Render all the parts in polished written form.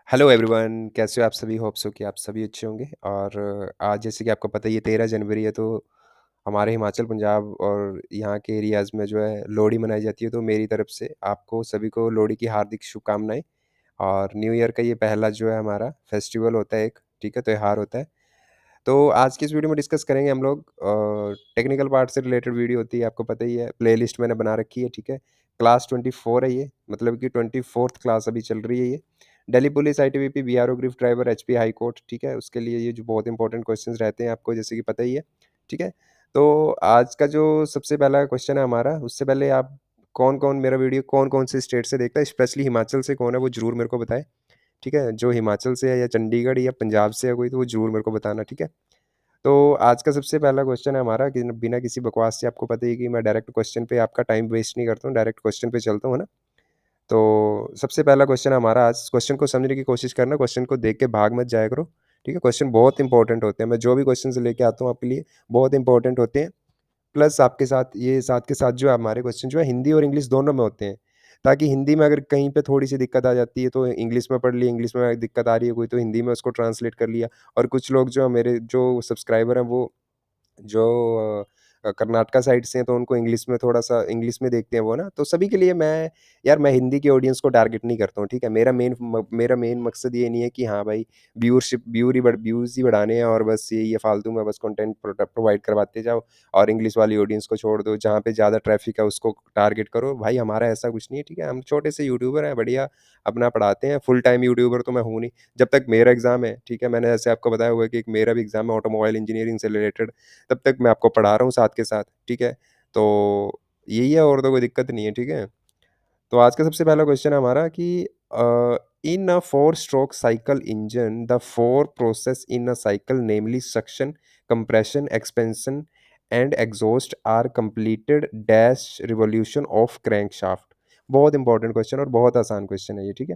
Hello everyone, कैसे हो आप सभी? होप सो कि आप सभी अच्छे होंगे। और आज जैसे कि आपको पता ही है 13 जनवरी है, तो हमारे हिमाचल पंजाब और यहाँ के एरियाज़ में जो है लोहड़ी मनाई जाती है। तो मेरी तरफ से आपको सभी को लोहड़ी की हार्दिक शुभकामनाएं। और न्यू ईयर का ये पहला जो है हमारा फेस्टिवल होता है, एक ठीक है त्यौहार होता है। तो आज की इस वीडियो में डिस्कस करेंगे हम लोग टेक्निकल पार्ट से रिलेटेड वीडियो होती है, आपको पता ही है। प्लेलिस्ट मैंने बना रखी है, ठीक है। क्लास 24 है ये, मतलब कि 24th क्लास अभी चल रही है ये। Delhi police, ITBP, BRO grief driver, HP high court, ठीक है। उसके लिए ये जो बहुत इंपॉर्टेंट क्वेश्चंस रहते हैं आपको जैसे कि पता ही है, ठीक है। तो आज का जो सबसे पहला क्वेश्चन है हमारा, उससे पहले आप कौन कौन मेरा वीडियो कौन कौन से स्टेट से देखता है, स्पेशली हिमाचल से कौन है वो जरूर मेरे को बताए, ठीक है। जो हिमाचल से है या चंडीगढ़ या पंजाब से है कोई, तो वो जरूर मेरे को बताना, ठीक है। तो आज का सबसे पहला क्वेश्चन है हमारा कि बिना किसी बकवास से, आपको पता ही है कि मैं डायरेक्ट क्वेश्चन पे आपका टाइम वेस्ट नहीं करता हूँ, डायरेक्ट क्वेश्चन पे चलता हूँ, है ना। तो सबसे पहला क्वेश्चन हमारा, आज क्वेश्चन को समझने की कोशिश करना, क्वेश्चन को देख के भाग मत जाया करो, ठीक है। क्वेश्चन बहुत इंपॉर्टेंट होते हैं, मैं जो भी क्वेश्चन लेके आता हूँ आपके लिए बहुत इंपॉर्टेंट होते हैं। प्लस आपके साथ ये साथ के साथ जो है हमारे क्वेश्चन जो है हिंदी और इंग्लिश दोनों में होते हैं, ताकि हिंदी में अगर कहीं पे थोड़ी सी दिक्कत आ जाती है तो इंग्लिश में पढ़ लिया, इंग्लिश में दिक्कत आ रही है कोई तो हिंदी में उसको ट्रांसलेट कर लिया। और कुछ लोग जो मेरे जो सब्सक्राइबर हैं वो जो कर्नाटका साइड से हैं, तो उनको इंग्लिश में थोड़ा-सा इंग्लिश में देखते हैं वो ना, तो सभी के लिए मैं हिंदी के ऑडियंस को टारगेट नहीं करता हूँ, ठीक है? मेरा मेन मकसद ये नहीं है कि हाँ भाई, व्यूज़ ही बढ़ाने हैं और बस ये फालतू में बस कंटेंट प्रोवाइड करवाते जाओ और इंग्लिश वाली ऑडियंस को छोड़ दो, जहाँ पे ज़्यादा ट्रैफ़िक है उसको टारगेट करो। भाई हमारा ऐसा कुछ नहीं है, ठीक है? हम छोटे से यूट्यूबर हैं, बढ़िया अपना पढ़ाते हैं, फुल टाइम यूट्यूबर तो मैं हूँ नहीं। जब तक मेरा एग्ज़ाम है, ठीक है? मैंने जैसे आपको बताया हुआ है कि एक मेरा भी एग्ज़ाम है ऑटोमोबाइल इंजीनियरिंग से रिलेटेड, तब तक मैं आपको पढ़ा रहा हूँ साथ के साथ, ठीक है? तो यही है, और तो कोई दिक्कत नहीं है, ठीक है? तो आज का सबसे पहला क्वेश्चन है हमारा कि in a 4 stroke cycle engine the 4 process in a cycle namely suction, compression, expansion and exhaust are completed dash revolution of crankshaft. बहुत इंपॉर्टेंट क्वेश्चन और बहुत आसान क्वेश्चन है ये, ठीक है।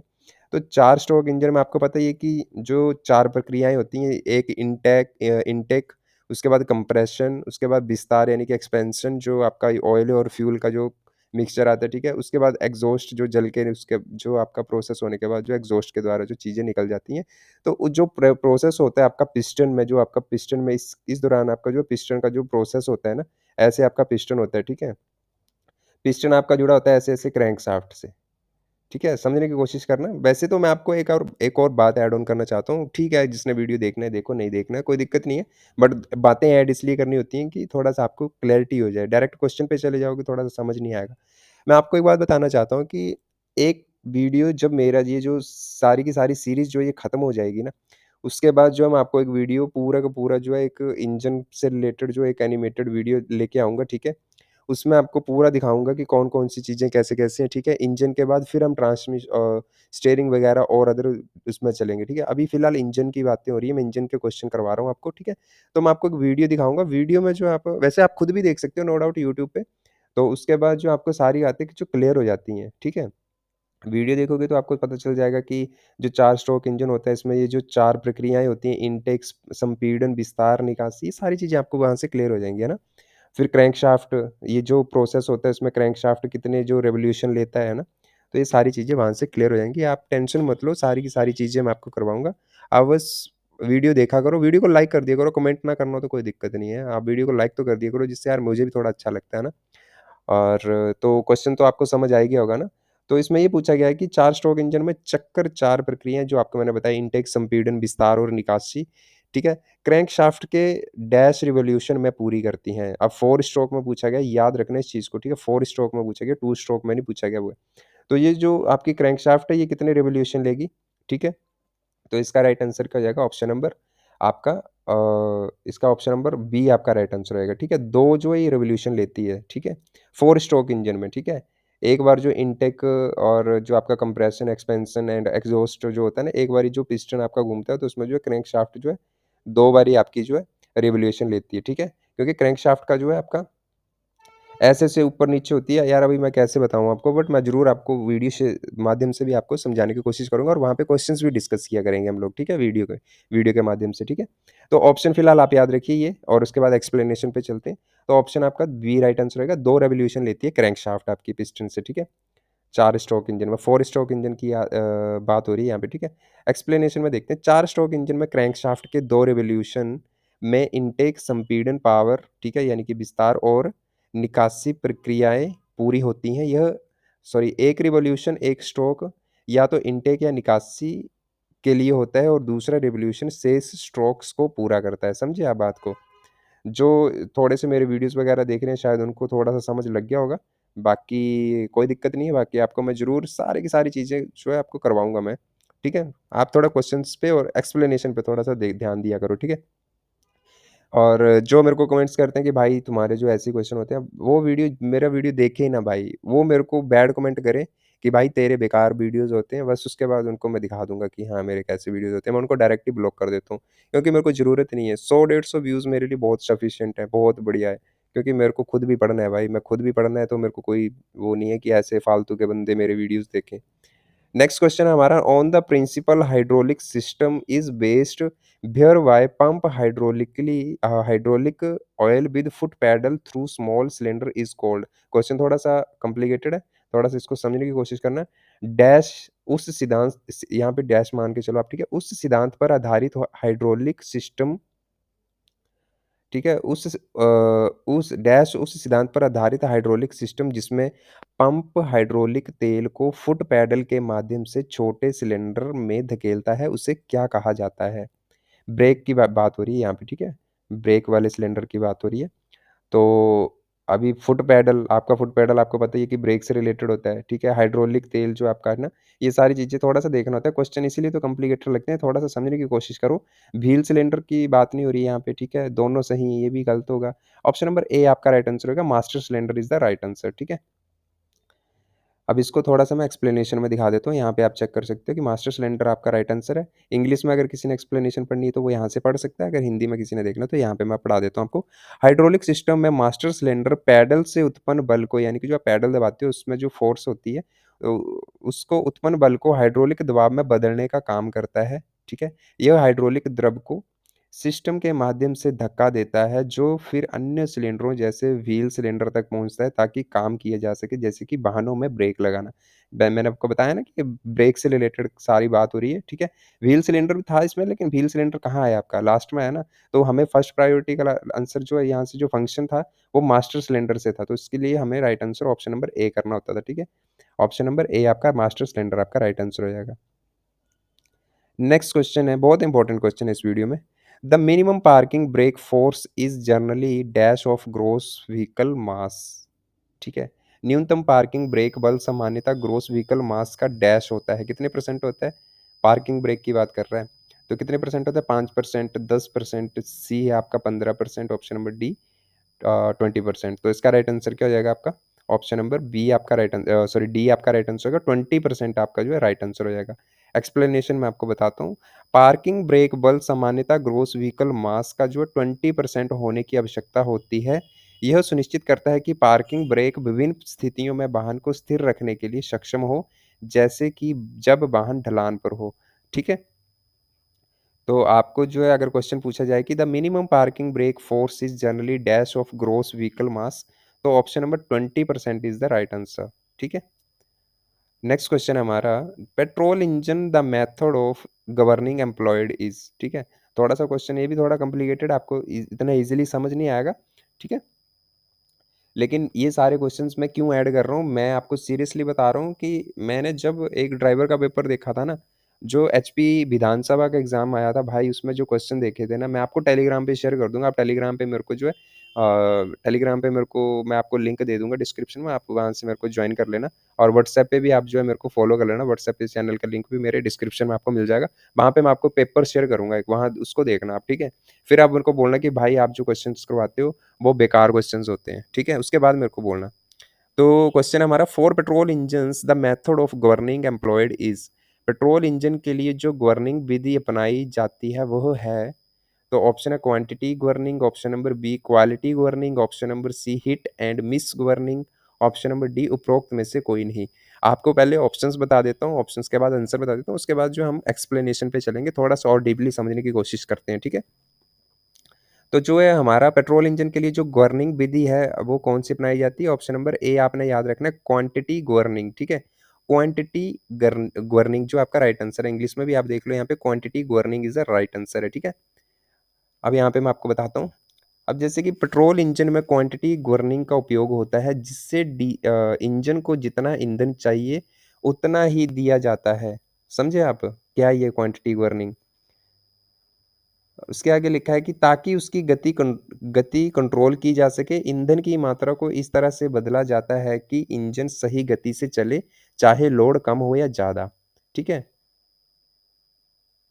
तो 4 स्ट्रोक इंजन में आपको पता ही है कि जो 4 प्रक्रियाएँ होती हैं, एक इनटेक, उसके बाद कंप्रेशन, उसके बाद विस्तार यानी कि एक्सपेंशन जो आपका ऑयल और फ्यूल का जो मिक्सचर आता है, ठीक है? उसके बाद एग्ज़ॉस्ट जो जल के उसके जो आपका प्रोसेस होने के बाद जो एग्ज़ॉस्ट के द्वारा जो चीज़ें निकल जाती हैं, तो वो जो प्रोसेस होता है आपका पिस्टन में, जो आपका पिस्टन में इस दौरान आपका जो पिस्टन का जो प्रोसेस होता है ना, ऐसे आपका पिस्टन होता है, ठीक है? पिस्टन आपका जुड़ा होता है ऐसे-ऐसे क्रैंकशाफ्ट से। ठीक है? समझने की कोशिश करना। वैसे तो मैं आपको एक और बात ऐड ऑन करना चाहता हूँ। ठीक है, जिसने वीडियो देखना है देखो, नहीं देखना है कोई दिक्कत नहीं है। बट बातें ऐड इसलिए करनी होती हैं कि थोड़ा-सा आपको क्लैरिटी हो जाए। डायरेक्ट क्वेश्चन पे चले जाओगे थोड़ा-सा समझ नहीं आएगा। मैं आपको एक बात बताना चाहता हूँ कि एक वीडियो जब मेरा ये जो सारी की सारी सीरीज़ जो ये खत्म हो जाएगी ना, उसके बाद जो है मैं आपको एक वीडियो पूरा का पूरा जो है एक इंजन से रिलेटेड जो एक एनिमेटेड वीडियो लेके आऊँगा, ठीक है? उसमें आपको पूरा दिखाऊँगा कि कौन-कौन सी चीज़ें कैसे-कैसे हैं, ठीक है? इंजन के बाद फिर हम स्टीयरिंग वगैरह और अदर उसमें चलेंगे, ठीक है? अभी फ़िलहाल इंजन की बातें हो रही है, मैं इंजन के क्वेश्चन करवा रहा हूँ आपको, ठीक है? तो मैं आपको एक वीडियो दिखाऊँगा, वीडियो में जो आप वैसे आप खुद भी देख सकते हो नो डाउट यूट्यूब पे। तो उसके बाद जो आपको सारी बातें जो क्लियर हो जाती हैं, ठीक है? वीडियो देखोगे तो आपको पता चल जाएगा कि जो 4 स्ट्रोक इंजन होता है, इसमें ये जो 4 प्रक्रियाएँ होती हैं, इनटेक, संपीड़न, विस्तार, निकासी, ये सारी चीज़ें आपको वहाँ से क्लियर हो जाएँगी, है ना? फिर क्रैंकशाफ्ट, ये जो प्रोसेस होता है इसमें क्रैंकशाफ्ट कितने जो रिवोल्यूशन लेता है ना? तो ये सारी चीज़ें वहाँ से क्लियर हो जाएँगी, आप टेंशन मत लो, सारी की सारी चीज़ें मैं आपको करवाऊँगा। आप बस वीडियो देखा करो, वीडियो को लाइक कर दिया करो, कमेंट ना करना हो तो कोई दिक्कत नहीं है। आप वीडियो को लाइक तो कर दिया करो जिससे यार मुझे भी थोड़ा अच्छा लगता है ना। और तो क्वेश्चन तो आपको समझ आ ही गया होगा ना? तो इसमें ये पूछा गया है कि 4 स्ट्रोक इंजन में चक्कर 4 प्रक्रियाएँ जो आपको मैंने बताई, इनटेक, संपीड़न, विस्तार और निकासी, ठीक है? क्रैंकशाफ्ट के डैश रिवॉल्यूशन में पूरी करती हैं। अब 4 स्ट्रोक में पूछा गया, याद रखना इस चीज़ को, ठीक है? 4 स्ट्रोक में पूछा गया, 2 स्ट्रोक में नहीं पूछा गया वो है। तो ये जो आपकी क्रैंकशाफ्ट है, ये कितने रिवॉल्यूशन लेगी, ठीक है? तो इसका राइट आंसर क्या हो जाएगा, ऑप्शन नंबर आपका इसका ऑप्शन नंबर बी आपका राइट आंसर रहेगा, ठीक है? 2 जो है ये रिवॉल्यूशन लेती है, ठीक है? 4 स्ट्रोक इंजन में, ठीक है? एक बार जो इनटेक और जो आपका कंप्रेशन, एक्सपेंशन एंड एग्ज़ॉस्ट जो होता है ना, एक बारी जो पिस्टन आपका घूमता है तो उसमें जो है क्रैंकशाफ्ट जो है 2 बारी आपकी जो है रिवॉल्यूशन लेती है, ठीक है? क्योंकि क्रैंकशाफ्ट का जो है आपका ऐसे-ऐसे ऊपर-नीचे होती है यार, अभी मैं कैसे बताऊँ आपको, बट मैं ज़रूर आपको वीडियो से माध्यम से भी आपको समझाने की कोशिश करूँगा और वहाँ पे क्वेश्चंस भी डिस्कस किया करेंगे हम लोग, ठीक है? वीडियो के माध्यम से, ठीक है? तो ऑप्शन फिलहाल आप याद रखिए ये, और उसके बाद एक्सप्लेनेशन पे चलते हैं। तो ऑप्शन आपका बी राइट आंसर रहेगा, 2 रिवॉल्यूशन लेती है क्रैंकशाफ्ट आपकी पिस्टन से, ठीक है? 4 स्ट्रोक इंजन में 4 स्ट्रोक इंजन की बात हो रही है यहाँ पे, ठीक है। एक्सप्लेनेशन में देखते हैं, 4 स्ट्रोक इंजन में क्रैंकशाफ्ट के 2 रिवॉल्यूशन में इनटेक, संपीड़न, पावर, ठीक है, यानी कि विस्तार और निकासी प्रक्रियाएँ पूरी होती हैं। यह सॉरी 1 रिवॉल्यूशन 1 स्ट्रोक या तो इनटेक या निकासी के लिए होता है और दूसरा रिवॉल्यूशन शेष स्ट्रोक्स को पूरा करता है। समझे आप बात को? जो थोड़े से मेरे वीडियोज़ वगैरह देख रहे हैं शायद उनको थोड़ा-सा समझ लग गया होगा। बाकी कोई दिक्कत नहीं है, बाकी आपको मैं ज़रूर सारी की सारी चीज़ें जो है आपको करवाऊँगा मैं, ठीक है? आप थोड़ा क्वेश्चन्स पे और एक्सप्लेनेशन पे थोड़ा-सा दे ध्यान दिया करो, ठीक है? और जो मेरे को कमेंट्स करते हैं कि भाई तुम्हारे जो ऐसे क्वेश्चन होते हैं, वो वीडियो मेरा वीडियो देखे ही ना भाई। वो मेरे को बैड कमेंट करे कि भाई तेरे बेकार वीडियोज़ होते हैं, बस उसके बाद उनको मैं दिखा दूँगा कि हाँ, मेरे कैसे वीडियोज़ होते हैं। मैं उनको डायरेक्ट ही ब्लॉक कर देता हूँ, क्योंकि मेरे को ज़रूरत नहीं है। 100 150 व्यूज़ मेरे लिए बहुत सफिशिएंट है, बहुत बढ़िया है। क्योंकि मेरे को खुद भी पढ़ना है भाई, मैं खुद भी पढ़ना है तो मेरे को कोई वो नहीं है कि ऐसे फालतू के बंदे मेरे वीडियोज़ देखें। नेक्स्ट क्वेश्चन है हमारा, on the principle hydraulic system is based where why pump hydraulically hydraulic oil with foot pedal through small cylinder is called. क्वेश्चन थोड़ा सा कॉम्प्लिकेटेड है, थोड़ा सा इसको समझने की कोशिश करना। डैश उस सिद्धांत, यहाँ पे डैश मान के चलो आप, ठीक है, उस सिद्धांत पर आधारित हाइड्रोलिक सिस्टम, ठीक है, उस डैश उस सिद्धांत पर आधारित हाइड्रोलिक सिस्टम जिसमें पंप हाइड्रोलिक तेल को फुट पैडल के माध्यम से छोटे सिलेंडर में धकेलता है, उसे क्या कहा जाता है? ब्रेक की बात हो रही है यहाँ पे, ठीक है, ब्रेक वाले सिलेंडर की बात हो रही है। तो अभी फुट पैडल आपको पता ही है कि ब्रेक से रिलेटेड होता है, ठीक है? हाइड्रोलिक तेल जो आपका है ना, ये सारी चीज़ें थोड़ा-सा देखना होता है। क्वेश्चन इसीलिए तो कॉम्प्लिकेटेड लगते हैं, थोड़ा-सा समझने की कोशिश करो। व्हील सिलेंडर की बात नहीं हो रही है यहाँ पे, ठीक है? दोनों सही हैं, ये भी गलत होगा। ऑप्शन नंबर ए आपका राइट आंसर होगा, master cylinder is the right answer, ठीक है? अब इसको थोड़ा-सा मैं एक्सप्लेनेशन में दिखा देता हूँ, यहाँ पे आप चेक कर सकते हो कि मास्टर सिलेंडर आपका राइट आंसर है। इंग्लिश में अगर किसी ने एक्सप्लेनेशन पढ़नी है तो वो यहाँ से पढ़ सकता है, अगर हिंदी में किसी ने देखना है तो यहाँ पे मैं पढ़ा देता हूँ आपको। हाइड्रोलिक सिस्टम में मास्टर सिलेंडर पैडल से उत्पन्न बल को, यानी कि जो आप पैडल दबाते हो उसमें जो फ़ोर्स होती है, उसको उत्पन्न बल को हाइड्रोलिक दबाव में बदलने का काम करता है, ठीक है? यह हाइड्रोलिक द्रव को सिस्टम के माध्यम से धक्का देता है, जो फिर अन्य सिलेंडरों जैसे व्हील सिलेंडर तक पहुँचता है ताकि काम किया जा सके, जैसे कि वाहनों में ब्रेक लगाना। मैंने आपको बताया ना कि ब्रेक से रिलेटेड सारी बात हो रही है, ठीक है? व्हील सिलेंडर भी था इसमें, लेकिन व्हील सिलेंडर कहाँ है आपका? लास्ट में है ना? तो हमें फर्स्ट प्रायोरिटी का आंसर जो है यहाँ से जो फंक्शन था, वो मास्टर सिलेंडर से था, तो इसके लिए हमें राइट आंसर ऑप्शन नंबर ए करना होता था, ठीक है? ऑप्शन नंबर ए आपका मास्टर सिलेंडर आपका राइट आंसर हो जाएगा। नेक्स्ट क्वेश्चन है, बहुत इंपॉर्टेंट क्वेश्चन है इस वीडियो में। The minimum parking brake force is generally dash of gross vehicle mass, ठीक है? न्यूनतम पार्किंग ब्रेक बल सामान्यतः ग्रॉस व्हीकल मास का डैश होता है, कितने परसेंट होता है? पार्किंग ब्रेक की बात कर रहा है, तो कितने परसेंट होता है? 5%, 10%, सी है आपका 15%, ऑप्शन नंबर डी 20%। तो इसका राइट आंसर क्या हो जाएगा आपका? ऑप्शन नंबर बी आपका सॉरी डी आपका राइट आंसर होगा, 20% आपका जो है राइट आंसर हो जाएगा। एक्सप्लेनेशन मैं आपको बताता हूँ। पार्किंग ब्रेक बल सामान्यतः ग्रॉस व्हीकल मास का जो है 20% होने की आवश्यकता होती है। यह सुनिश्चित करता है कि पार्किंग ब्रेक विभिन्न स्थितियों में वाहन को स्थिर रखने के लिए सक्षम हो, जैसे कि जब वाहन ढलान पर हो, ठीक है? तो आपको जो है अगर क्वेश्चन पूछा जाए कि the minimum parking brake force is generally dash of gross vehicle mass, तो option number 20% is the right answer, ठीक है? नेक्स्ट क्वेश्चन है हमारा, petrol engine the method of governing employed is, ठीक है? थोड़ा सा क्वेश्चन ये भी थोड़ा कॉम्प्लिकेटेड, आपको इतना इजीली समझ नहीं आएगा, ठीक है? लेकिन ये सारे क्वेश्चंस मैं क्यों ऐड कर रहा हूँ, मैं आपको सीरियसली बता रहा हूँ कि मैंने जब एक ड्राइवर का पेपर देखा था ना, जो एचपी विधानसभा का एग्ज़ाम आया था भाई, उसमें जो क्वेश्चन देखे थे ना, मैं आपको टेलीग्राम पे शेयर कर दूँगा। आप टेलीग्राम पे मेरे को जो है टेलीग्राम पे मेरे को मैं आपको लिंक दे दूँगा डिस्क्रिप्शन में, आप वहाँ से मेरे को जॉइन कर लेना। और व्हाट्सएप पे भी आप जो है मेरे को फॉलो कर लेना, व्हाट्सएप पे चैनल का लिंक भी मेरे डिस्क्रिप्शन में आपको मिल जाएगा। वहाँ पे मैं आपको पेपर शेयर करूँगा एक, वहाँ उसको देखना आप, ठीक है? फिर आप मेरे को बोलना कि भाई आप जो क्वेश्चंस करवाते हो वो बेकार क्वेश्चंस होते हैं, ठीक है? उसके बाद मेरे को बोलना। तो क्वेश्चन है हमारा, for petrol engines the method of governing employed is, petrol engine के लिए जो गवर्निंग विधि अपनाई जाती है वह है, तो ऑप्शन है quantity governing, option number B quality governing, option number C hit and miss governing, option number D उपरोक्त में से कोई नहीं। आपको पहले ऑप्शंस बता देता हूँ, ऑप्शंस के बाद आंसर बता देता हूँ, उसके बाद जो हम एक्सप्लेनेशन पे चलेंगे, थोड़ा सा और डीपली समझने की कोशिश करते हैं, ठीक है? तो जो है हमारा पेट्रोल इंजन के लिए जो गवर्निंग विधि है वो कौन सी अपनाई जाती है? ऑप्शन नंबर ए आपने याद रखना है, क्वांटिटी गवर्निंग, ठीक है? क्वांटिटी गवर्निंग जो आपका राइट आंसर है, इंग्लिश में भी आप देख लो यहाँ पे quantity governing is the right answer है, ठीक है। अब यहाँ पे मैं आपको बताता हूँ। अब जैसे कि पेट्रोल इंजन में क्वांटिटी गवर्निंग का उपयोग होता है, जिससे इंजन को जितना ईंधन चाहिए उतना ही दिया जाता है। समझे आप क्या है ये क्वांटिटी गवर्निंग? उसके आगे लिखा है कि ताकि उसकी गति कंट्रोल की जा सके, ईंधन की मात्रा को इस तरह से बदला जाता है कि इंजन सही गति से चले, चाहे लोड कम हो या ज़्यादा, ठीक है।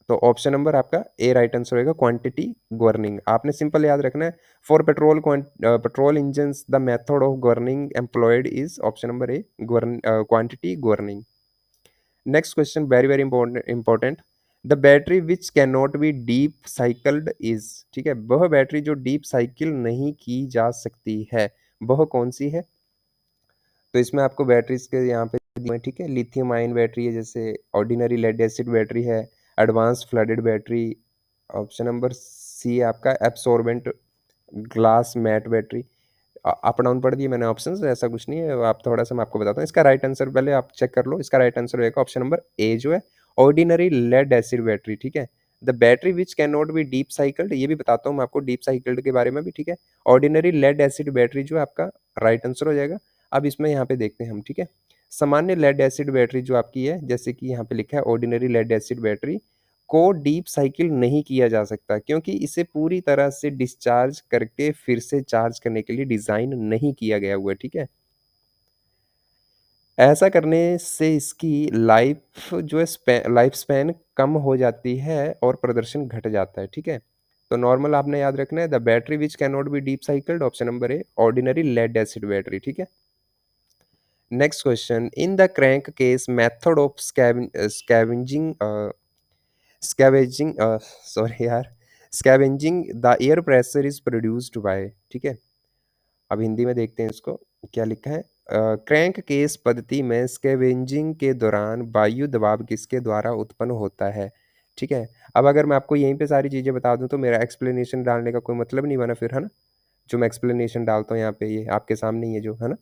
तो ऑप्शन नंबर आपका ए राइट आंसर होगा, क्वांटिटी गवर्निंग। आपने सिंपल याद रखना है, for petrol engine the method of governing employed is option number A, quantity governing. Next question very very important. The battery which can not be deep cycled is, ठीक है, वह battery जो deep cycle नहीं की जा सकती है वह कौन सी है? तो इसमें आपको बैटरीज के यहाँ पे दिए हैं, ठीक है। लिथियम आयन बैटरी है, जैसे ऑर्डिनरी लेड एसिड बैटरी है, advance flooded battery, option number C आपका absorbent glass mat battery. Up down पढ़ दिए मैंने ऑप्शंस, ऐसा कुछ नहीं है, आप थोड़ा सा मैं आपको बताता हूँ। इसका राइट आंसर पहले आप चेक कर लो, इसका राइट आंसर होगा ऑप्शन नंबर ए जो है ऑर्डिनरी लेड एसिड बैटरी, ठीक है। The battery which can not be deep cycled, ये भी बताता हूँ मैं आपको डीप साइकिल्ड के बारे में भी, ठीक है। ऑर्डिनरी लेड एसिड बैटरी जो आपका राइट आंसर हो जाएगा। अब इसमें यहाँ पे देखते हैं हम, ठीक है। सामान्य लेड एसिड बैटरी जो आपकी है, जैसे कि यहाँ पे लिखा है ऑर्डिनरी लेड एसिड बैटरी को डीप साइकिल नहीं किया जा सकता, क्योंकि इसे पूरी तरह से डिस्चार्ज करके फिर से चार्ज करने के लिए डिज़ाइन नहीं किया गया हुआ है, ठीक है। ऐसा करने से इसकी लाइफ जो है लाइफ स्पैन कम हो जाती है और प्रदर्शन घट जाता है, ठीक है। तो नॉर्मल आपने याद रखना है, the battery which can not be deep cycled, option number A ordinary lead acid battery, ठीक है। Next question, in the crank case method of scavenging scavenging sorry यार scavenging the air pressure is produced by, ठीक है। अब हिंदी में देखते हैं इसको क्या लिखा है। क्रैंक केस पद्धति में स्कैवेंजिंग के दौरान वायु दबाव किसके द्वारा उत्पन्न होता है, ठीक है। अब अगर मैं आपको यहीं पे सारी चीज़ें बता दूं तो मेरा एक्सप्लेनेशन डालने का कोई मतलब नहीं बना फिर, है ना। जो मैं एक्सप्लेनेशन डालता हूँ यहाँ पे, ये आपके सामने ही है जो, है ना।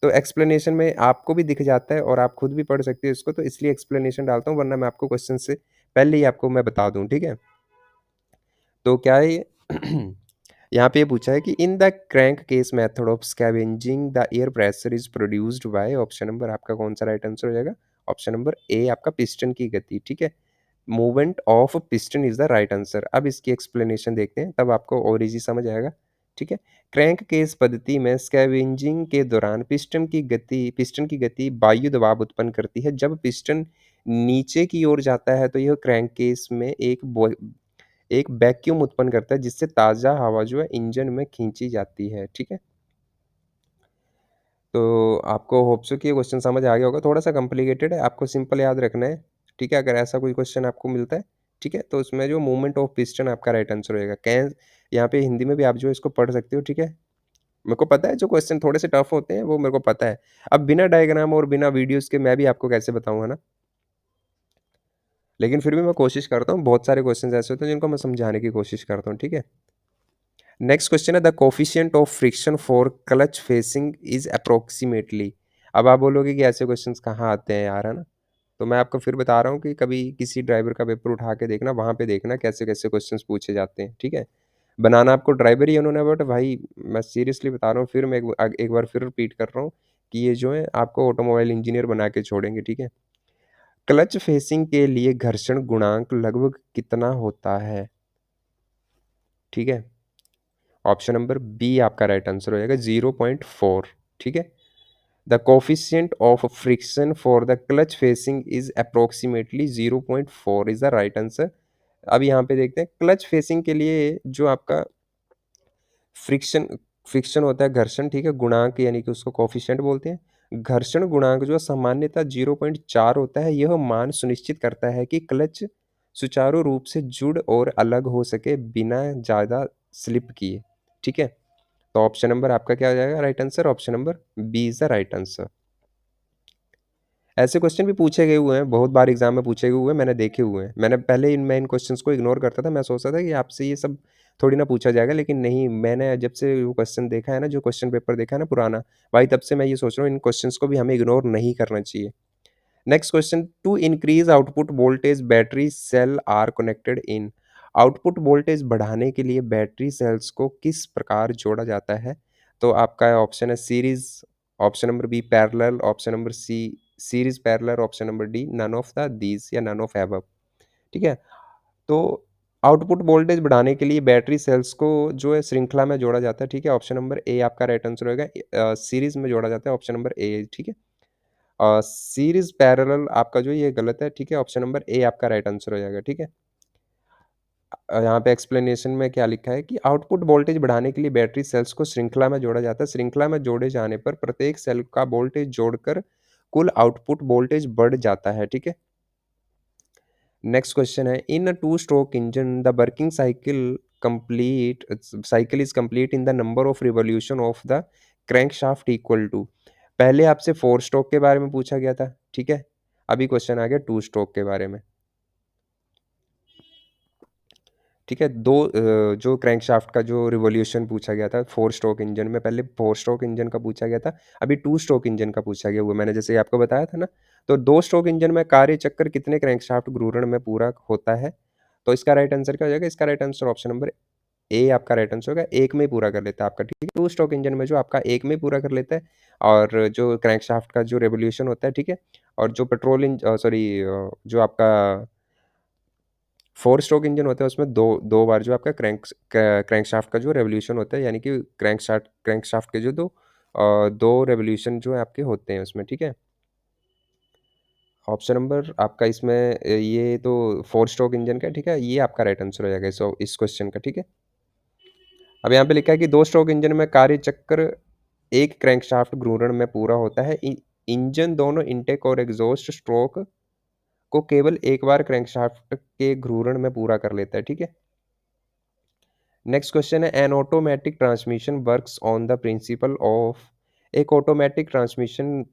तो एक्सप्लेनेशन में आपको भी दिख जाता है और आप खुद भी पढ़ सकते हो इसको, तो इसलिए एक्सप्लेनेशन डालता हूँ, वरना मैं आपको क्वेश्चन से पहले ही आपको मैं बता दूँ, ठीक है। तो क्या है ये यहाँ पे ये पूछा है कि इन the crank case method of scavenging the air pressure is produced bye, option number आपका कौन सा राइट आंसर हो जाएगा? ऑप्शन नंबर ए आपका पिस्टन की गति, ठीक है। Movement of piston is the right answer. अब इसकी एक्सप्लेनेशन देखते हैं, तब आपको और इजी समझ आएगा, ठीक है। क्रैंक केस पद्धति में स्कैवेंजिंग के दौरान पिस्टन की गति वायु दबाव उत्पन्न करती है। जब पिस्टन नीचे की ओर जाता है तो यह क्रैंक केस में एक वैक्यूम उत्पन्न करता है, जिससे ताज़ा हवा जो है इंजन में खींची जाती है, ठीक है। तो आपको होप सो कि ये क्वेश्चन समझ आ गया होगा, थोड़ा-सा कॉम्प्लिकेटेड है, आपको सिंपल याद रखना है, ठीक है। अगर ऐसा कोई क्वेश्चन आपको मिलता है, ठीक है, तो उसमें जो मूवमेंट ऑफ पिस्टन आपका राइट आंसर होएगा। कैन यहाँ पे हिंदी में भी आप जो है इसको पढ़ सकते हो, ठीक है। मेरे को पता है जो क्वेश्चन थोड़े से टफ होते हैं वो मेरे को पता है। अब बिना डायग्राम और बिना वीडियोज़ के मैं भी आपको कैसे बताऊँ, है ना? लेकिन फिर भी मैं कोशिश करता हूँ, बहुत सारे क्वेश्चंस ऐसे होते हैं जिनको मैं समझाने की कोशिश करता हूँ, ठीक है। नेक्स्ट क्वेश्चन है the coefficient of friction for clutch facing is approximately. अब आप बोलोगे कि ऐसे क्वेश्चंस कहाँ आते हैं यार, है ना। तो मैं आपको फिर बता रहा हूँ कि कभी किसी ड्राइवर का पेपर उठा के देखना, वहाँ पे देखना कैसे कैसे क्वेश्चंस पूछे जाते हैं, ठीक है। बनाना आपको ड्राइवर ही उन्होंने, बट भाई मैं सीरियसली बता रहा हूँ, फिर मैं एक बार फिर रिपीट कर रहा हूँ कि ये जो है आपको ऑटोमोबाइल इंजीनियर बना के छोड़ेंगे, ठीक है। क्लच फेसिंग के लिए घर्षण गुणांक लगभग कितना होता है, ठीक है। ऑप्शन नंबर बी आपका राइट आंसर हो जाएगा 0.4, ठीक है। The coefficient of friction for the clutch facing is approximately 0.4 is the right answer. अब यहाँ पे देखते हैं क्लच फेसिंग के लिए जो आपका फ्रिक्शन फ्रिक्शन होता है, घर्षण, ठीक है, गुणांक यानी कि उसको कोफिशिएंट बोलते हैं। घर्षण गुणांक जो सामान्यतः 0.4 होता है, यह मान सुनिश्चित करता है कि क्लच सुचारू रूप से जुड़ और अलग हो सके बिना ज़्यादा स्लिप किए, ठीक है। तो ऑप्शन नंबर आपका क्या हो जाएगा right answer? Option number B is the right answer. ऐसे क्वेश्चन भी पूछे गए हुए हैं, बहुत बार एग्जाम में पूछे गए हुए हैं, मैंने देखे हुए हैं। मैंने पहले इन क्वेश्चंस को इग्नोर करता था, मैं सोचता था कि आपसे ये सब थोड़ी ना पूछा जाएगा, लेकिन नहीं, मैंने जब से वो क्वेश्चन देखा है ना, जो क्वेश्चन पेपर देखा है ना पुराना, भाई तब से मैं ये सोच रहा हूँ इन क्वेश्चंस को भी हमें इग्नोर नहीं करना चाहिए। Next question, to increase output voltage battery cell are connected in. Output voltage बढ़ाने के लिए बैटरी सेल्स को किस प्रकार जोड़ा जाता है? तो आपका ऑप्शन है series, option number B parallel, option number C series parallel, option number D none of the these या नन ऑफ एबव। ठीक है, तो आउटपुट वोल्टेज बढ़ाने के लिए बैटरी सेल्स को जो है श्रृंखला में जोड़ा जाता है। ठीक है, ऑप्शन नंबर ए आपका राइट आंसर होगा। सीरीज में जोड़ा जाता है, ऑप्शन नंबर ए। ठीक है, सीरीज पैरेलल आपका जो ये गलत है। ठीक है, ऑप्शन नंबर ए आपका राइट आंसर हो जाएगा। ठीक है, यहाँ पे एक्सप्लेनेशन में क्या लिखा है कि आउटपुट वोल्टेज बढ़ाने के लिए बैटरी सेल्स को श्रृंखला में जोड़ा जाता है। श्रृंखला में जोड़े जाने पर प्रत्येक सेल का वोल्टेज जोड़कर कुल आउटपुट वोल्टेज बढ़ जाता है। ठीक है, नेक्स्ट क्वेश्चन है, in a two stroke engine the working cycle is complete in the number of revolution of the crankshaft equal to. पहले आपसे फोर स्ट्रोक के बारे में पूछा गया था। ठीक है, अभी क्वेश्चन आ गया टू स्ट्रोक के बारे में। ठीक है, जो क्रैंकशाफ्ट का जो रिवॉल्यूशन पूछा गया था फोर स्ट्रोक इंजन में, पहले फोर स्ट्रोक इंजन का पूछा गया था, अभी टू स्ट्रोक इंजन का पूछा गया हुआ। मैंने जैसे आपको बताया था ना, तो दो स्ट्रोक इंजन में कार्य चक्कर कितने क्रैंकशाफ्ट घूर्णन में पूरा होता है? तो इसका राइट आंसर क्या हो जाएगा? इसका right answer option number A आपका राइट आंसर होगा, एक में ही पूरा कर लेता है आपका। ठीक है, टू स्ट्रोक इंजन में जो आपका एक में ही पूरा कर लेता है, और जो क्रैंकशाफ्ट का जो रेवोल्यूशन होता है, ठीक है, और जो सॉरी, जो आपका फोर स्ट्रोक इंजन होता है उसमें दो दो बार जो आपका क्रैंकशाफ्ट का जो रेवोल्यूशन होता है, यानी कि क्रैंकशाफ्ट के जो दो रेवोल्यूशन जो है आपके होते हैं उसमें। ठीक है, ऑप्शन नंबर आपका इसमें ये तो फोर स्ट्रोक इंजन का है, ठीक है, ये आपका राइट आंसर हो जाएगा इस क्वेश्चन का। ठीक है, अब यहाँ पे लिखा है कि दो स्ट्रोक इंजन में कार्य चक्र एक क्रैंकशाफ्ट घूर्णन में पूरा होता है। इंजन दोनों इनटेक और एग्जॉस्ट स्ट्रोक को केवल एक बार क्रैंकशाफ्ट के घूर्णन में पूरा कर लेता है। ठीक है, नेक्स्ट क्वेश्चन है, N automatic transmission works on the principle of. एक ऑटोमेटिक ट्रांसमिशन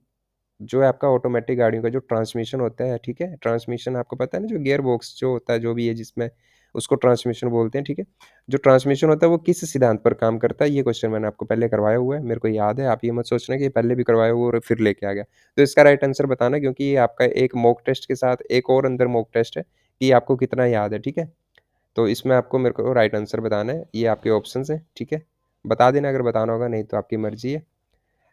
जो है आपका ऑटोमेटिक गाड़ियों का जो ट्रांसमिशन होता है, ठीक है, ट्रांसमिशन आपको पता है ना, जो गियर बॉक्स जो होता है जो भी है जिसमें, उसको ट्रांसमिशन बोलते हैं। ठीक है, जो ट्रांसमिशन होता है वो किस सिद्धांत पर काम करता है? ये क्वेश्चन मैंने आपको पहले करवाया हुआ है, मेरे को याद है, आप ये मत सोचना कि ये पहले भी करवाया हुआ और फिर लेके आ गया। तो इसका राइट आंसर बताना, क्योंकि ये आपका एक मॉक टेस्ट के साथ एक और अंदर मॉक टेस्ट है कि आपको कितना याद है। ठीक है, तो इसमें आपको मेरे को राइट आंसर बताना है, ये आपके ऑप्शंस हैं। ठीक है, बता देना अगर बताना होगा, नहीं तो आपकी मर्जी है।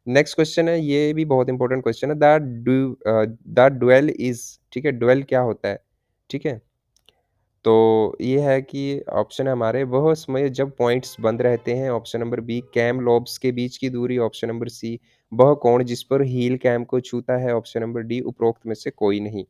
नेक्स्ट क्वेश्चन है, ये भी बहुत इंपॉर्टेंट क्वेश्चन है, द डुएल इज। ठीक है, डुएल क्या होता है? ठीक है, तो ये है कि ऑप्शन है हमारे, वह समय जब पॉइंट्स बंद रहते हैं, option number B cam lobes के बीच की दूरी, ऑप्शन नंबर सी वह कोण जिस पर हील कैम को छूता है, ऑप्शन नंबर डी उपरोक्त में से कोई नहीं।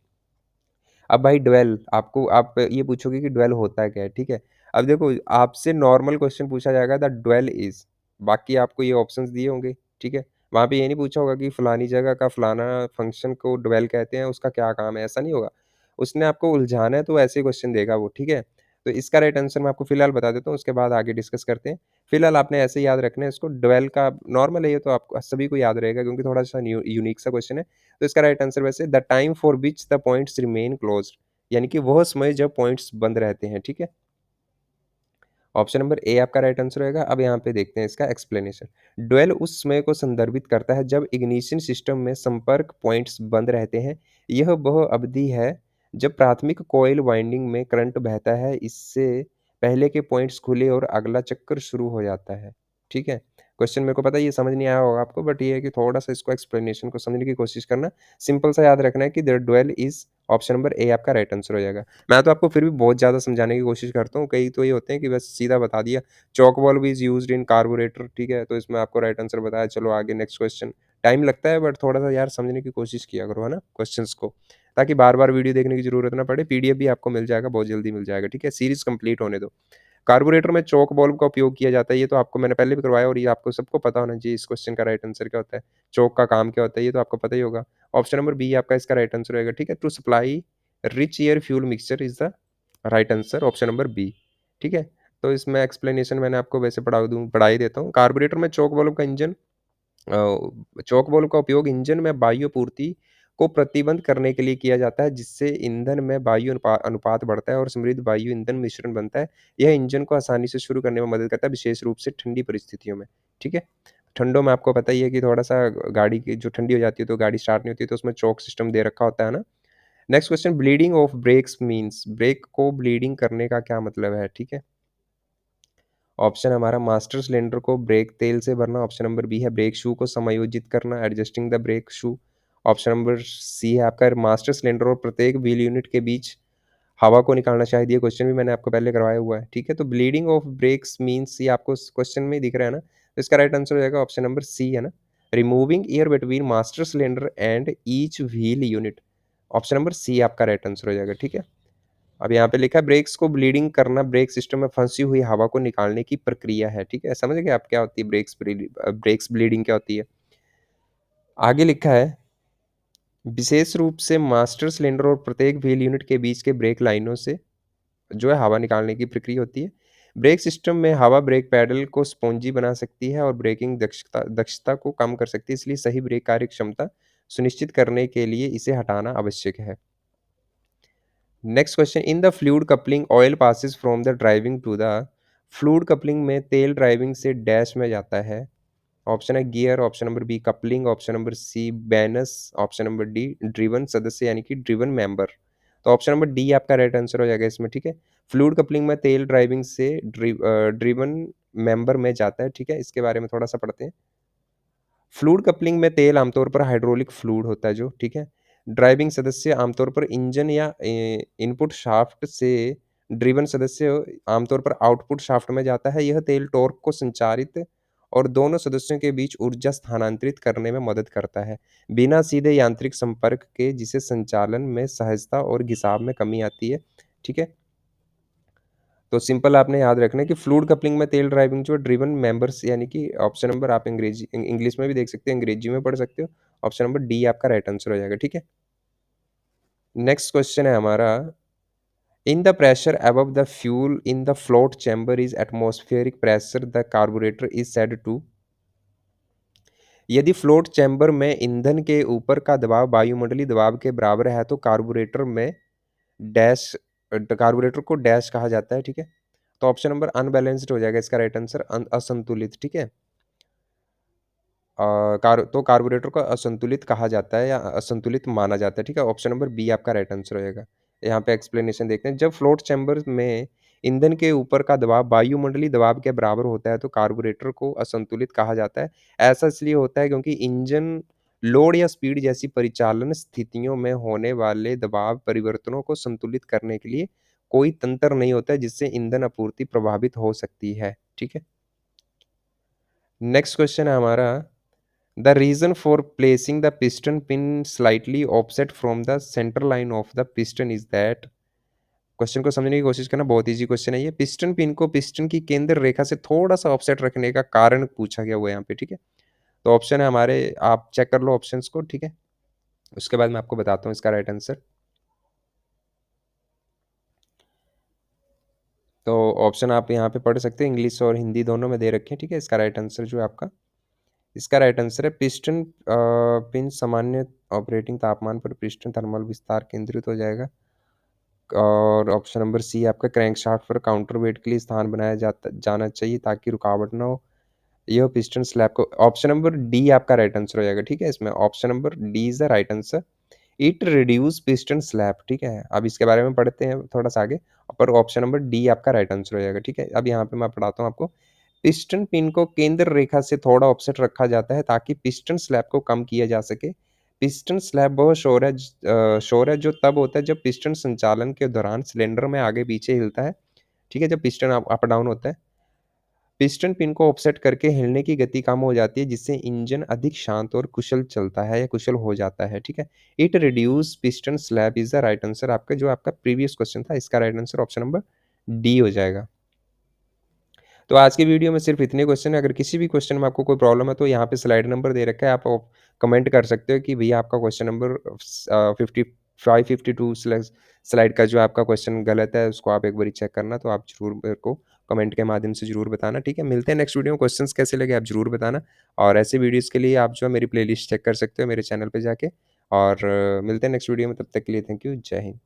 अब भाई ड्वेल, आपको आप ये पूछोगे कि ड्वेल होता क्या है? ठीक है, अब देखो आपसे नॉर्मल क्वेश्चन पूछा जाएगा, द ड्वेल इज, बाकी आपको ये ऑप्शंस दिए होंगे। ठीक है, वहाँ पे ये नहीं पूछा होगा कि फलानी जगह का फलाना फंक्शन को ड्वेल कहते हैं, उसका क्या काम है, ऐसा नहीं होगा। उसने आपको उलझाना है तो ऐसे क्वेश्चन देगा वो। ठीक है, तो इसका राइट आंसर मैं आपको फिलहाल बता देता हूँ, उसके बाद आगे डिस्कस करते हैं। फिलहाल आपने ऐसे याद रखना है इसको, ड्वेल का नॉर्मल है ये, तो आपको सभी को याद रहेगा क्योंकि थोड़ा सा यूनिक सा क्वेश्चन है। तो इसका राइट आंसर वैसे the time for which the points remain closed, यानी कि वह समय जब पॉइंट्स बंद रहते हैं। ठीक है, ऑप्शन नंबर ए आपका राइट आंसर रहेगा। अब यहाँ पे देखते हैं इसका एक्सप्लेनेशन। ड्वेल उस समय को संदर्भित करता है जब इग्निशन सिस्टम में संपर्क पॉइंट्स बंद रहते हैं। यह वह अवधि है जब प्राथमिक कॉइल वाइंडिंग में करंट बहता है, इससे पहले के पॉइंट्स खुले और अगला चक्कर शुरू हो जाता है। ठीक है, क्वेश्चन मेरे को पता है ये समझ नहीं आया होगा आपको, बट ये है कि थोड़ा सा इसको एक्सप्लेनेशन को समझने की कोशिश करना। सिंपल सा याद रखना है कि the dwell is, option number A आपका राइट आंसर हो जाएगा। मैं तो आपको फिर भी बहुत ज़्यादा समझाने की कोशिश करता हूँ, कई तो ये होते हैं कि बस सीधा बता दिया। Chalk valve is used in carburettor, ठीक है, तो इसमें आपको राइट आंसर बताया। चलो आगे नेक्स्ट क्वेश्चन। टाइम लगता है बट थोड़ा-सा यार समझने की कोशिश किया करो, है ना, क्वेश्चंस को, ताकि बार-बार वीडियो देखने की ज़रूरत ना पड़े। पीडीएफ भी आपको मिल जाएगा, बहुत जल्दी मिल जाएगा, ठीक है? सीरीज़ कंप्लीट होने दो। कार्बोरेटर में चॉक वाल्व का उपयोग किया जाता है, ये तो आपको मैंने पहले भी करवाया और ये आपको सबको पता होना चाहिए इस क्वेश्चन का राइट आंसर क्या होता है। चॉक का काम क्या होता है, ये तो आपको पता ही होगा। ऑप्शन नंबर बी आपका इसका राइट आंसर रहेगा, ठीक है? To supply rich air fuel mixture is the right answer, option number B, ठीक है? तो इसमें एक्सप्लेनेशन मैंने आपको वैसे पढ़ा ही देता हूँ। कार्बोरेटर में चॉक वाल्व का चॉक वाल्व का उपयोग इंजन में वायु पूर्ति को प्रतिबंध करने के लिए किया जाता है, जिससे ईंधन में वायु अनुपात बढ़ता है और समृद्ध वायु ईंधन मिश्रण बनता है। यह इंजन को आसानी से शुरू करने में मदद करता है, विशेष रूप से ठंडी परिस्थितियों में। ठीक है? ठंडों में आपको पता ही है कि थोड़ा-सा गाड़ी की जो ठंडी हो जाती है तो गाड़ी स्टार्ट नहीं होती, तो उसमें चोक सिस्टम दे रखा होता है ना? Next question, bleeding of brakes means, brake को ब्लीडिंग करने का क्या मतलब है? ठीक है? ऑप्शन हमारा मास्टर सिलेंडर को ब्रेक तेल से भरना, ऑप्शन नंबर बी है ब्रेक शू को समायोजित करना, adjusting the brake shoe, option number C है आपका मास्टर सिलेंडर और प्रत्येक व्हील यूनिट के बीच हवा को निकालना। शायद ये क्वेश्चन भी मैंने आपको पहले करवाया हुआ है, ठीक है? तो ब्लीडिंग ऑफ ब्रेक्स मीन्स ये आपको क्वेश्चन में ही दिख रहा है ना, तो इसका राइट आंसर हो जाएगा ऑप्शन नंबर सी है ना, removing air between master cylinder and each wheel unit. Option number C आपका राइट आंसर हो जाएगा, ठीक है? अब यहाँ पे लिखा है ब्रेक्स को ब्लीडिंग करना ब्रेक सिस्टम में फंसी हुई हवा को निकालने की प्रक्रिया है, ठीक है? समझ गए आप क्या होती है ब्रेक्स ब्लीडिंग क्या होती है? आगे लिखा है विशेष रूप से मास्टर सिलेंडर और प्रत्येक व्हील यूनिट के बीच के ब्रेक लाइनों से जो है हवा निकालने की प्रक्रिया होती है। ब्रेक सिस्टम में हवा ब्रेक पैडल को स्पॉन्जी बना सकती है और ब्रेकिंग दक्षता दक्षता को कम कर सकती है, इसलिए सही ब्रेक कार्य क्षमता सुनिश्चित करने के लिए इसे हटाना आवश्यक है। Next question, in the fluid coupling oil passes from the driving to the, fluid coupling में तेल ड्राइविंग से डैश में जाता है। ऑप्शन है gear, option number B coupling, option number C बैनस, ऑप्शन नंबर डी ड्रिवन सदस्य यानी कि ड्रिवन मेंबर। तो ऑप्शन नंबर डी आपका राइट आंसर हो जाएगा इसमें, ठीक है? फ्लूइड कपलिंग में तेल ड्राइविंग से ड्रिवन मेंबर में जाता है, ठीक है? इसके बारे में थोड़ा सा पढ़ते हैं। फ्लूइड कपलिंग में तेल आमतौर पर हाइड्रोलिक फ्लूइड होता है जो, ठीक है? ड्राइविंग सदस्य आमतौर पर इंजन या इनपुट शाफ्ट से, ड्रिवन सदस्य आमतौर पर आउटपुट शाफ्ट में जाता है। यह तेल टॉर्क को संचारित और दोनों सदस्यों के बीच ऊर्जा स्थानांतरित करने में मदद करता है, बिना सीधे यांत्रिक संपर्क के, जिससे संचालन में सहजता और घिसाव में कमी आती है, ठीक है? तो सिंपल आपने याद रखना है कि फ्लूइड कपलिंग में तेल ड्राइविंग जो ड्रिवन मेंबर्स यानी कि ऑप्शन नंबर आप इंग्लिश में भी देख सकते हो, अंग्रेजी में पढ़ सकते हो। ऑप्शन नंबर डी आपका राइट आंसर हो जाएगा, ठीक है? नेक्स्ट क्वेश्चन है हमारा, in the pressure above the fuel in the float chamber is atmospheric pressure the carburettor is said to, यदि फ्लोट चैम्बर में ईंधन के ऊपर का दबाव वायुमंडलीय दबाव के बराबर है तो कार्बोरेटर में डैश कार्बोरेटर को डैश कहा जाता है, ठीक है? तो ऑप्शन नंबर अनबैलेंस्ड हो जाएगा इसका राइट आंसर, असंतुलित, ठीक है? तो कार्बोरेटर को असंतुलित कहा जाता है या असंतुलित माना जाता है, ठीक है? ऑप्शन नंबर बी आपका राइट आंसर हो जाएगा। यहाँ पे एक्सप्लेनेशन देखते हैं, जब फ्लोट चैम्बर में ईंधन के ऊपर का दबाव वायुमंडलीय दबाव के बराबर होता है तो कार्बोरेटर को असंतुलित कहा जाता है। ऐसा इसलिए होता है क्योंकि इंजन लोड या स्पीड जैसी परिचालन स्थितियों में होने वाले दबाव परिवर्तनों को संतुलित करने के लिए कोई तंत्र नहीं होता है जिससे ईंधन आपूर्ति प्रभावित हो सकती है, ठीक है? नेक्स्ट क्वेश्चन है हमारा, the reason for placing the piston pin slightly offset from the centre line of the piston is that, question को समझने की कोशिश करना, बहुत ईजी क्वेश्चन है ये। पिस्टन पिन को पिस्टन की केंद्र रेखा से थोड़ा सा ऑफसेट रखने का कारण पूछा गया हुआ है यहाँ पे, ठीक है? तो ऑप्शन है हमारे, आप चेक कर लो ऑप्शंस को, ठीक है? उसके बाद मैं आपको बताता हूँ इसका राइट आंसर। तो ऑप्शन आप यहाँ पे पढ़ सकते हैं, इंग्लिश और हिंदी दोनों में दे रखे हैं, ठीक है? इसका राइट आंसर जो है आपका, इसका राइट आंसर है पिस्टन पिन सामान्य ऑपरेटिंग तापमान पर पिस्टन थर्मल विस्तार केंद्रित हो जाएगा। और ऑप्शन नंबर सी आपका क्रैंकशाफ्ट पर काउंटर वेट के लिए स्थान बनाया जाना चाहिए ताकि रुकावट ना हो। यह पिस्टन स्लैब को, ऑप्शन नंबर डी आपका राइट आंसर हो जाएगा, ठीक है? इसमें option number D is the right answer, it reduce piston slab, ठीक है? अब इसके बारे में पढ़ते हैं थोड़ा सा आगे, पर ऑप्शन नंबर डी आपका राइट आंसर हो जाएगा, ठीक है? अब यहाँ पे मैं पढ़ाता हूँ आपको, पिस्टन पिन को केंद्र रेखा से थोड़ा ऑफसेट रखा जाता है ताकि पिस्टन स्लैब को कम किया जा सके। पिस्टन स्लैब वह शोर है जो तब होता है जब पिस्टन संचालन के दौरान सिलेंडर में आगे पीछे हिलता है, ठीक है? जब पिस्टन अप डाउन होता है, पिस्टन पिन को ऑफसेट करके हिलने की गति कम हो जाती है जिससे इंजन अधिक शांत और कुशल चलता है या कुशल हो जाता है, ठीक है? It reduce piston slab is the right answer, आपका जो आपका प्रीवियस क्वेश्चन था इसका right answer option number D हो जाएगा। तो आज की वीडियो में सिर्फ इतने क्वेश्चन है, अगर किसी भी क्वेश्चन में आपको कोई प्रॉब्लम है तो यहाँ पे स्लाइड नंबर दे रखा है, आप कमेंट कर सकते हो कि भैया आपका क्वेश्चन नंबर 55 52 स्लाइड का जो आपका क्वेश्चन गलत है उसको आप एक बार चेक करना, तो आप जरूर मेरे को कमेंट के माध्यम से जरूर बताना, ठीक है? मिलते हैं नेक्स्ट वीडियो में, क्वेश्चंस कैसे लगे आप जरूर बताना, और ऐसे वीडियोज़ के लिए आप जो है मेरी प्लेलिस्ट चेक कर सकते हो मेरे चैनल पे जाके, और मिलते हैं नेक्स्ट वीडियो में, तब तक के लिए थैंक यू, जय हिंद।